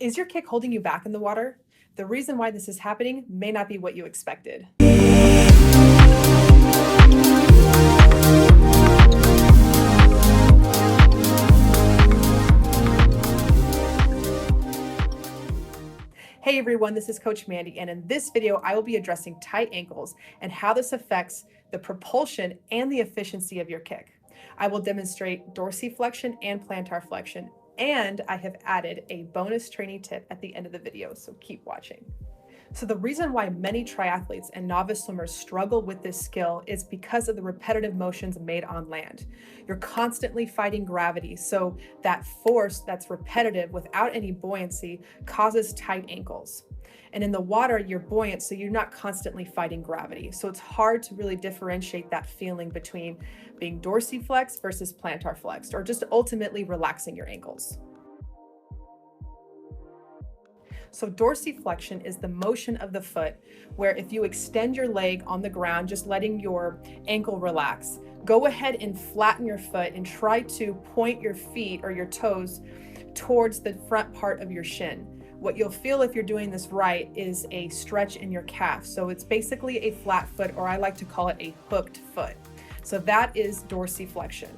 Is your kick holding you back in the water? The reason why this is happening may not be what you expected. Hey everyone, this is Coach Mandy, and in this video, I will be addressing tight ankles and how this affects the propulsion and the efficiency of your kick. I will demonstrate dorsiflexion and plantar flexion, and I have added a bonus training tip at the end of the video, so keep watching. So the reason why many triathletes and novice swimmers struggle with this skill is because of the repetitive motions made on land. You're constantly fighting gravity, so that force that's repetitive without any buoyancy causes tight ankles. And in the water, you're buoyant, so you're not constantly fighting gravity. So it's hard to really differentiate that feeling between being dorsiflexed versus plantar flexed, or just ultimately relaxing your ankles. So dorsiflexion is the motion of the foot where if you extend your leg on the ground, just letting your ankle relax, go ahead and flatten your foot and try to point your feet or your toes towards the front part of your shin. What you'll feel if you're doing this right is a stretch in your calf. So it's basically a flat foot, or I like to call it a hooked foot. So that is dorsiflexion.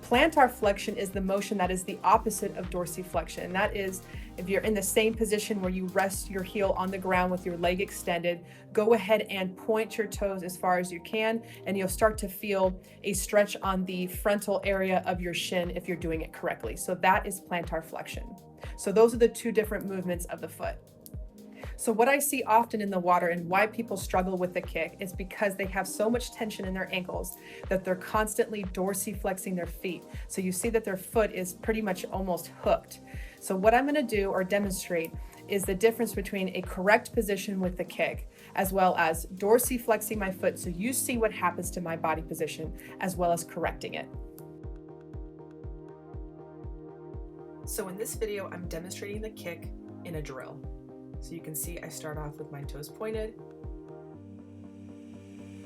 Plantar flexion is the motion that is the opposite of dorsiflexion. And that is if you're in the same position where you rest your heel on the ground with your leg extended, go ahead and point your toes as far as you can, and you'll start to feel a stretch on the frontal area of your shin if you're doing it correctly. So that is plantar flexion. So those are the two different movements of the foot. So what I see often in the water and why people struggle with the kick is because they have so much tension in their ankles that they're constantly dorsiflexing their feet. So you see that their foot is pretty much almost hooked. So what I'm going to do or demonstrate is the difference between a correct position with the kick as well as dorsiflexing my foot so you see what happens to my body position as well as correcting it. So in this video, I'm demonstrating the kick in a drill. So you can see I start off with my toes pointed,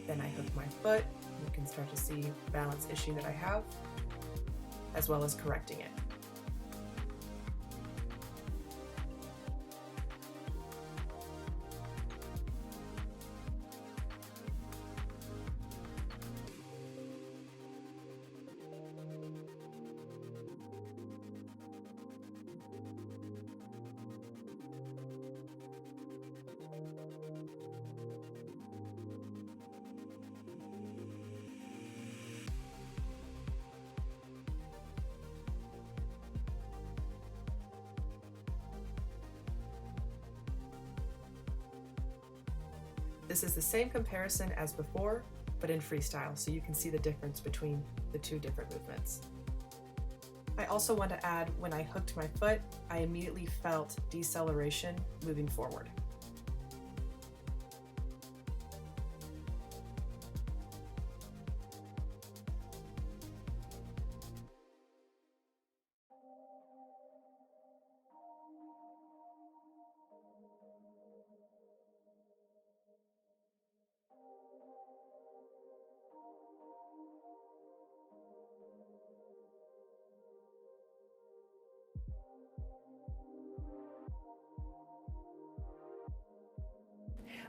then I hook my foot. You can start to see the balance issue that I have, as well as correcting it. This is the same comparison as before, but in freestyle, so you can see the difference between the two different movements. I also want to add, when I hooked my foot, I immediately felt deceleration moving forward.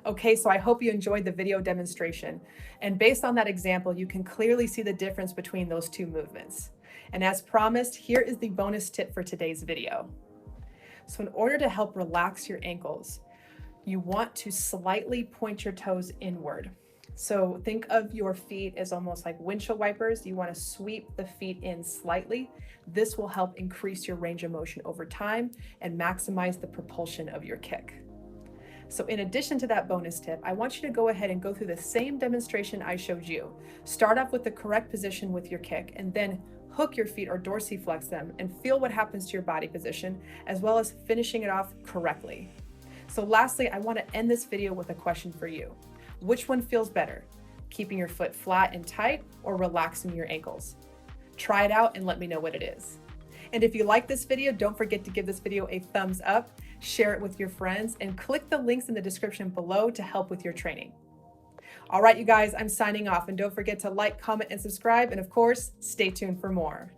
Okay, so I hope you enjoyed the video demonstration. And based on that example, you can clearly see the difference between those two movements. And as promised, here is the bonus tip for today's video. So in order to help relax your ankles, you want to slightly point your toes inward. So think of your feet as almost like windshield wipers. You want to sweep the feet in slightly. This will help increase your range of motion over time and maximize the propulsion of your kick. So in addition to that bonus tip, I want you to go ahead and go through the same demonstration I showed you. Start off with the correct position with your kick and then hook your feet or dorsiflex them and feel what happens to your body position, as well as finishing it off correctly. So lastly, I want to end this video with a question for you. Which one feels better? Keeping your foot flat and tight or relaxing your ankles? Try it out and let me know what it is. And if you like this video, don't forget to give this video a thumbs up, share it with your friends, and click the links in the description below to help with your training. All right, you guys, I'm signing off, and don't forget to like, comment, and subscribe, and of course, stay tuned for more.